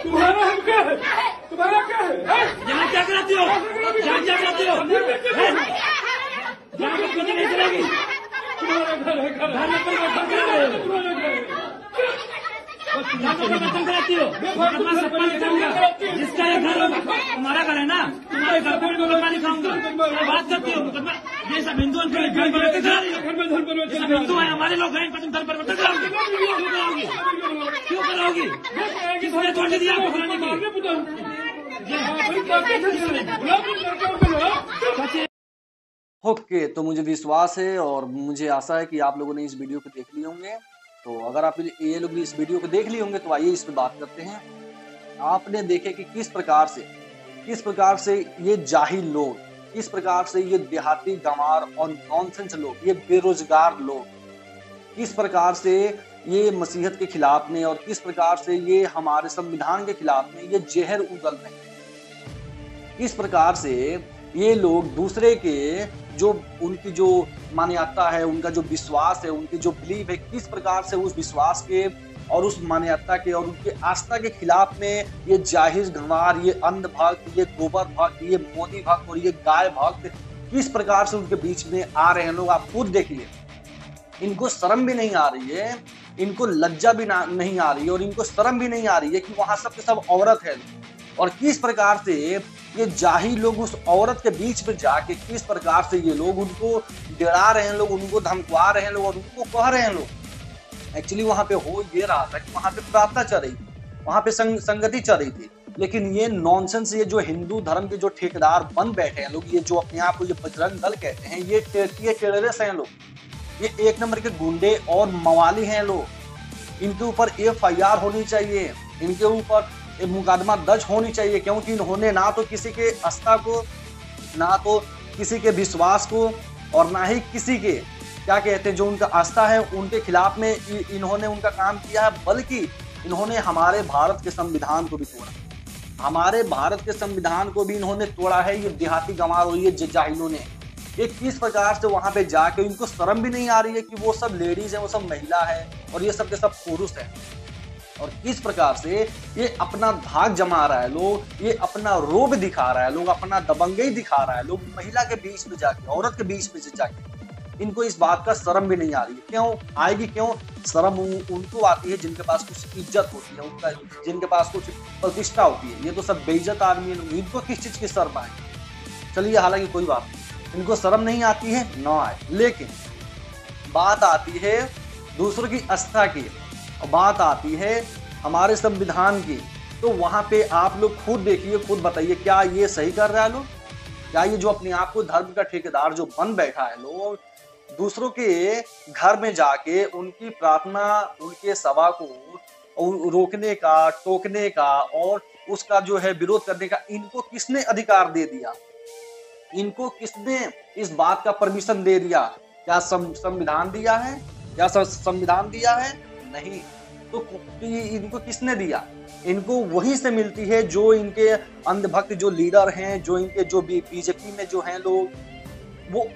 तुम्हारा हम क्या है? तुम्हारा क्या है? यहाँ क्या कराती हो? यहाँ क्या कराती हो? यहाँ पर पता नहीं चलेगी। तुम्हारा घर है, घर घर में परिवर्तन करा रहे हो। तुम्हारा घर है। यहाँ पर परिवर्तन कराती हो। मुकदमा सपना लिखाऊंगा। जिसका ये घर होगा तुम्हारा घर है ना, तुम्हारे घर पर मुकदमा लिखाऊंगा। क्या बात करती हो? मुकदमा ये सब हिंदू घर परिवर्तन करा रही हो। घर में धर्म परिवर्तन ये सब हिंदू है, हमारे लोग हैं, तुम धर्म परिवर्तन कराओगे? क्यों कराओगी? क्यों कराओगी? किसने तोड़ दिया आपको कराने की? ओके, तो मुझे विश्वास है और मुझे आशा है कि आप लोगों ने इस वीडियो को देख लिए होंगे। तो अगर आप ये लोग भी इस वीडियो को देख लिए होंगे तो आइए इस पे बात करते हैं। आपने देखे कि किस प्रकार से ये जाहिल लोग, किस प्रकार से ये देहाती गंवार और नॉनसेंस लोग, ये बेरोजगार लोग, किस प्रकार से ये मसीहत के खिलाफ में और किस प्रकार से ये हमारे संविधान के खिलाफ में ये जहर उगल रहे हैं। किस प्रकार से ये लोग दूसरे के जो उनकी जो मान्यता है, उनका जो विश्वास है, उनकी जो बिलीफ है, किस प्रकार से उस विश्वास के और उस मान्यता के और उनकी आस्था के खिलाफ में ये जाहिर गंवार, ये अंध भक्त, ये गोबर भक्त, ये मोदी भक्त और ये गाय भक्त किस प्रकार से उनके बीच में आ रहे हैं लोग। आप खुद देखिए, इनको शर्म भी नहीं आ रही है, इनको लज्जा भी नहीं आ रही है और इनको शर्म भी नहीं आ रही है कि वहां सब के सब औरत है। और किस प्रकार से ये जाहिल लोग उस औरत के बीच में जाके किस प्रकार से ये लोग उनको डरा रहे हैं, लोग उनको धमकवा रहे हैं, लोग और उनको कह रहे हैं लोग। एक्चुअली वहां पे हो ये रहा था कि वहां पे प्रार्थना चल रही थी, वहां पे संगति चल रही थी, लेकिन ये नॉनसेंस, ये जो हिंदू धर्म के जो ठेकेदार बन बैठे हैं लोग, ये जो अपने आप को ये बजरंग दल कहते हैं, ये टेररिस्ट हैं लोग, ये एक नंबर के गुंडे और मवाली हैं लोग। इनके ऊपर FIR होनी चाहिए, इनके ऊपर मुकदमा दर्ज होनी चाहिए, क्योंकि इन्होंने ना तो किसी के आस्था को, ना तो किसी के विश्वास को और ना ही किसी के क्या कहते हैं जो उनका आस्था है उनके खिलाफ में इन्होंने उनका काम किया है, बल्कि इन्होंने हमारे भारत के संविधान को भी तोड़ा। हमारे भारत के संविधान को भी इन्होंने तोड़ा है। ये देहाती गंवार और ये जाहिलों ने ये किस प्रकार से वहां पे जाके, इनको शर्म भी नहीं आ रही है कि वो सब लेडीज है, वो सब महिला है और ये सब के सब पुरुष है। और किस प्रकार से ये अपना धाक जमा रहा है लोग, ये अपना रोब दिखा रहा है लोग, अपना दबंगई दिखा रहा है लोग, महिला के बीच में जाके, औरत के बीच में जाके। इनको इस बात का शर्म भी नहीं आ रही है। क्यों आएगी? क्यों शर्म उनको आती है जिनके पास कुछ इज्जत होती है, उनका जिनके पास कुछ प्रतिष्ठा होती है। ये तो सब बेइज्जत आदमी है, इनको किस चीज की शर्म आएगी? चलिए, हालांकि कोई बात नहीं, इनको शर्म नहीं आती है, ना आए, लेकिन बात आती है दूसरों की आस्था की, बात आती है हमारे संविधान की। तो वहां पे आप लोग खुद देखिए, खुद बताइए, क्या ये सही कर रहा है लोग? क्या ये जो अपने आप को धर्म का ठेकेदार जो बन बैठा है लोग, दूसरों के घर में जाके उनकी प्रार्थना, उनके सभा को रोकने का, टोकने का और उसका जो है विरोध करने का, इनको किसने अधिकार दे दिया? इनको किसने इस बात का परमिशन दे दिया? क्या संविधान दिया है? क्या संविधान दिया है? नहीं। तो इनको किसने दिया? इनको वहीं से मिलती है जो इनके अंधभक्त जो लीडर हैं, जो इनके जो बीजेपी में जो हैं लोग, वो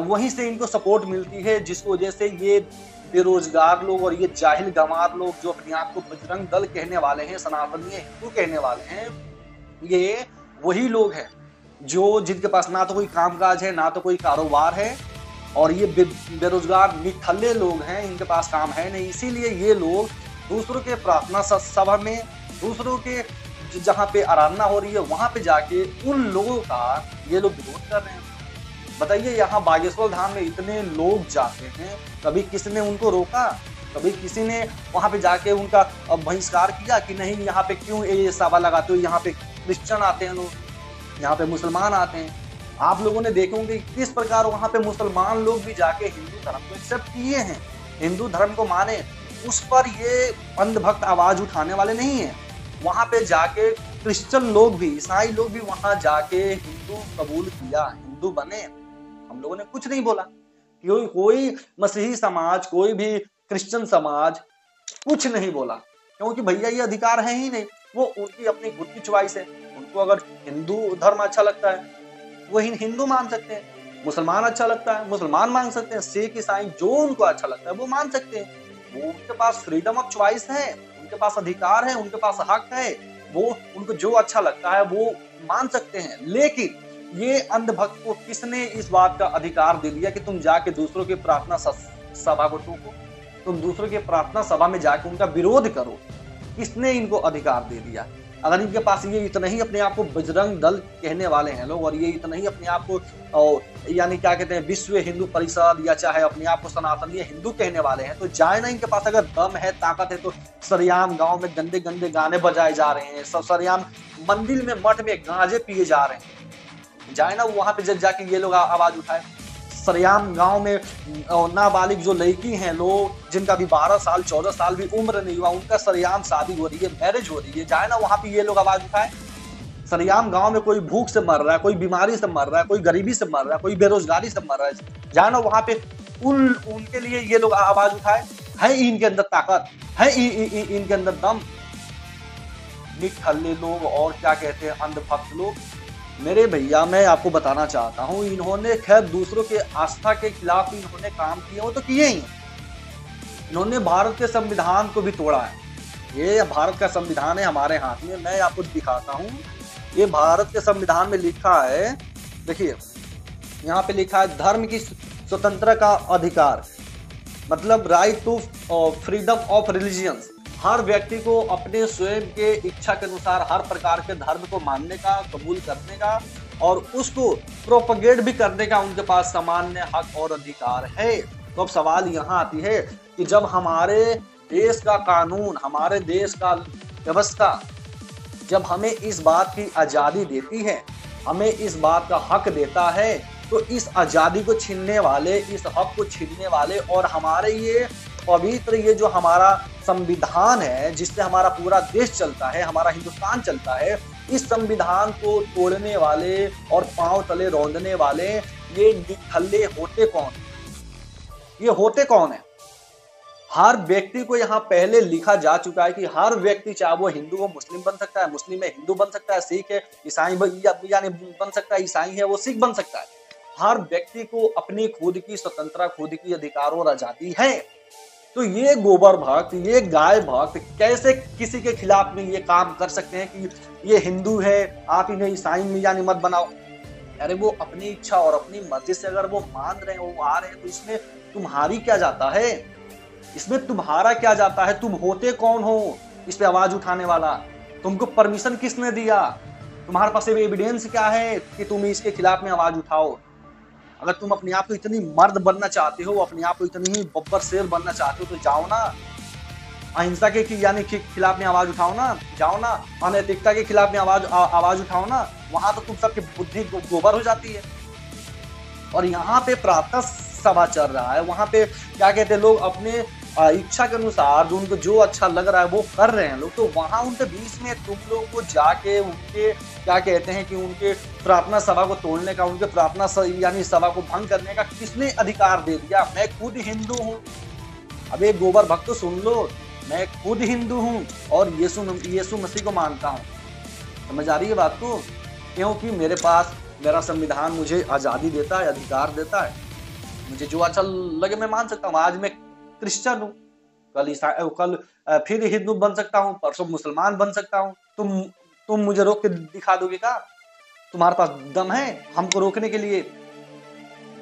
वहीं से इनको सपोर्ट मिलती है, जिसकी वजह से ये बेरोजगार लोग और ये जाहिल गंवार लोग जो अपने आप को बजरंग दल कहने वाले हैं, सनातनीय हिंदू कहने वाले हैं, ये वही लोग हैं जो जिनके पास ना तो कोई कामकाज है, ना तो कोई कारोबार है और ये बेरोजगार निठल्ले लोग हैं, इनके पास काम है नहीं। इसीलिए ये लोग दूसरों के प्रार्थना सभा में, दूसरों के जहाँ पे आराधना हो रही है वहां पे जाके उन लोगों का ये लोग विरोध कर रहे हैं। बताइए, यहाँ बागेश्वर धाम में इतने लोग जाते हैं, कभी किसी ने उनको रोका? कभी किसी ने वहां पे जाके उनका बहिष्कार किया कि नहीं यहाँ पे क्यों ये सभा लगाते हो? यहाँ पे क्रिश्चियन आते हैं लोग, यहाँ पे मुसलमान आते हैं। आप लोगों ने देखे होंगे किस प्रकार वहां पे मुसलमान लोग भी जाके हिंदू धर्म को एक्सेप्ट किए हैं, हिंदू धर्म को माने। उस पर ये अंधभक्त आवाज उठाने वाले नहीं है। वहां पे जाके क्रिश्चियन लोग भी, ईसाई लोग भी वहां जाके हिंदू कबूल किया, हिंदू बने। हम लोगों ने कुछ नहीं बोला। कोई मसीही समाज, कोई भी क्रिश्चियन समाज कुछ नहीं बोला, क्योंकि भैया ये अधिकार है ही नहीं। वो उनकी अपनी खुद की चॉइस है। उनको अगर हिंदू धर्म अच्छा लगता है वो हिंदू मान सकते हैं, मुसलमान अच्छा लगता है, मुसलमान मान सकते हैं, सिख ईसाई जो उनको अच्छा लगता है वो मान सकते हैं। वो उनके पास फ्रीडम ऑफ चॉइस है, उनके पास अधिकार है, उनके पास हक है, वो उनको जो अच्छा लगता है वो मान सकते हैं। लेकिन ये अंधभक्त को किसने इस बात का अधिकार दे दिया कि तुम जाके दूसरों की प्रार्थना सभा को टोको, तुम दूसरों की प्रार्थना सभा में जाके उनका विरोध करो? किसने इनको अधिकार दे दिया? अगर इनके पास ये इतना ही अपने आप को बजरंग दल कहने वाले हैं लोग, और ये इतना ही अपने आप को यानी क्या कहते हैं विश्व हिंदू परिषद या चाहे अपने आप को सनातनीय हिंदू कहने वाले हैं, तो जाए ना, इनके पास अगर दम है, ताकत है, तो सरेआम गांव में गंदे गंदे गाने बजाए जा रहे हैं, सब सरेआम मंदिर में मठ में गांजे पिए जा रहे हैं, जाए ना वहां पे जब जाके ये लोग आवाज उठाए। सरेआम गांव में नाबालिग जो लड़की हैं लोग, जिनका भी 12 साल 14 साल भी उम्र नहीं हुआ, उनका सरेआम शादी हो रही है, मैरिज हो रही है, जाए ना वहां पे ये लोग आवाज उठाए। सरेआम गांव में कोई भूख से मर रहा है, कोई बीमारी से मर रहा है, कोई गरीबी से मर रहा है, कोई बेरोजगारी से मर रहा है, जाए ना वहां पे उनके लिए ये लोग आवाज उठाए। है इनके अंदर ताकत, है इनके अंदर दम? निठल्ले लोग और क्या कहते हैं अंधभक्त लोग। मेरे भैया मैं आपको बताना चाहता हूँ, इन्होंने खैर दूसरों के आस्था के खिलाफ इन्होंने काम किए, वो तो किए ही। इन्होंने भारत के संविधान को भी तोड़ा है। ये भारत का संविधान है हमारे हाथ में, मैं आपको दिखाता हूँ। ये भारत के संविधान में लिखा है, देखिए यहाँ पे लिखा है धर्म की स्वतंत्रता का अधिकार, मतलब right to freedom of religions. हर व्यक्ति को अपने स्वयं के इच्छा के अनुसार हर प्रकार के धर्म को मानने का, कबूल करने का और उसको प्रोपगेट भी करने का उनके पास सामान्य हक और अधिकार है। तो अब सवाल यहाँ आती है कि जब हमारे देश का कानून, हमारे देश का व्यवस्था जब हमें इस बात की आज़ादी देती है, हमें इस बात का हक देता है, तो इस आज़ादी को छीनने वाले, इस हक को छीनने वाले और हमारे ये पवित्र ये जो हमारा संविधान है जिससे हमारा पूरा देश चलता है, हमारा हिंदुस्तान चलता है, इस संविधान को तोड़ने वाले और पांव तले रौंदने वाले ये निठल्ले होते कौन? ये होते कौन है? हर व्यक्ति को यहाँ पहले लिखा जा चुका है कि हर व्यक्ति चाहे वो हिंदू हो मुस्लिम बन सकता है, मुस्लिम है हिंदू बन सकता है, सिख है ईसाई यानी बन सकता है, ईसाई है वो सिख बन सकता है। हर व्यक्ति को अपनी खुद की स्वतंत्रता, खुद की अधिकार और आजादी है। तो ये गोबर भक्त, ये गाय भक्त कैसे किसी के खिलाफ में ये काम कर सकते हैं कि ये हिंदू है आप इन्हें ईसाई में यानी मत बनाओ? अरे वो अपनी इच्छा और अपनी मर्जी से अगर वो मान रहे हैं, वो आ रहे हैं, तो इसमें तुम्हारी क्या जाता है? इसमें तुम्हारा क्या जाता है? तुम होते कौन हो इस पे आवाज उठाने वाला? तुमको परमिशन किसने दिया? तुम्हारे पास एविडेंस क्या है कि तुम इसके खिलाफ में आवाज उठाओ? अगर तुम अपने आप को इतनी मर्द बनना चाहते हो, अपने आप को इतनी ही बब्बर शेर बनना चाहते हो, तो जाओ ना अहिंसा के यानी खिलाफ में आवाज उठाओ ना, जाओ ना अनैतिकता के खिलाफ में आवाज उठाओ ना, वहां तो तुम सबकी बुद्धि गोबर हो जाती है। और यहाँ पे प्रार्थना सभा चल रहा है, वहां पे क्या कहते हैं लोग अपने इच्छा के अनुसार जो उनको जो अच्छा लग रहा है वो कर रहे हैं लोग, तो वहां उनके बीच में तुम लोग को जाके उनके क्या कहते हैं कि उनके प्रार्थना सभा को तोड़ने का, उनके प्रार्थना यानी सभा को भंग करने का किसने अधिकार दे दिया? मैं खुद हिंदू हूँ। अब एक गोबर भक्त तो सुन लो, मैं खुद हिंदू हूँ और यीशु मसीह को मानता हूँ। समझ आ रही है बात को? क्योंकि मेरे पास मेरा संविधान मुझे आज़ादी देता है, अधिकार देता है, मुझे जो अच्छा लगे मैं मान सकता हूँ। आज मैं क्रिश्चियन हूँ, कल फिर हिंदू बन सकता हूँ, परसों मुसलमान बन सकता हूँ। तुम मुझे रोक के दिखा दोगे क्या? तुम्हारे पास दम है हमको रोकने के लिए?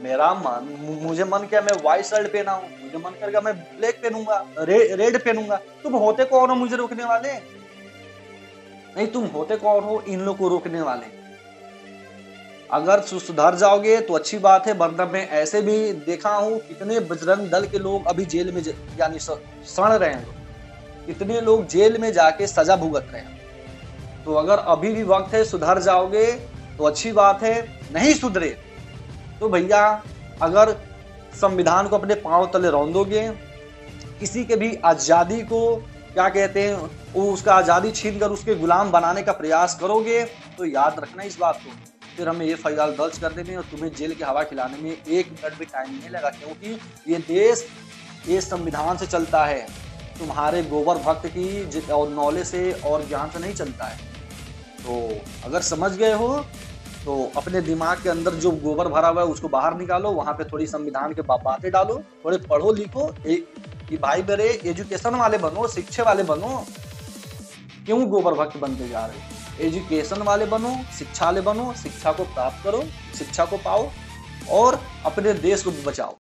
मेरा मन, मुझे मन किया मैं व्हाइट शर्ट पहना हूँ, मुझे मन करेगा मैं ब्लैक पहनूंगा, रेड पहनूंगा। तुम होते कौन हो मुझे रोकने वाले? नहीं, तुम होते कौन हो इन लोग को रोकने वाले? अगर सुधर जाओगे तो अच्छी बात है, वरना मैं ऐसे भी देखा हूं कितने बजरंग दल के लोग अभी जेल में यानी सड़ रहे हैं, कितने लोग जेल में जाके सजा भुगत रहे हैं। तो अगर अभी भी वक्त है, सुधर जाओगे तो अच्छी बात है, नहीं सुधरे तो भैया अगर संविधान को अपने पांव तले रौंदोगे, किसी के भी आजादी को क्या कहते हैं वो उसका आजादी छीन कर उसके गुलाम बनाने का प्रयास करोगे, तो याद रखना इस बात को, फिर हमें ये फरियाद दर्ज कर देने और तुम्हें जेल की हवा खिलाने में 1 मिनट भी टाइम नहीं लगा, क्योंकि ये देश ये संविधान से चलता है, तुम्हारे गोबर भक्त की और नॉलेज से और ज्ञान से नहीं चलता है। तो अगर समझ गए हो तो अपने दिमाग के अंदर जो गोबर भरा हुआ है उसको बाहर निकालो, वहां पे थोड़ी संविधान के बातें डालो, थोड़े पढ़ो लिखो, कि भाई मेरे एजुकेशन वाले बनो, शिक्षा वाले बनो। क्यों गोबर भक्त बनते जा रहे हो? एजुकेशन वाले बनो, शिक्षा वाले बनो, शिक्षा को प्राप्त करो, शिक्षा को पाओ और अपने देश को बचाओ।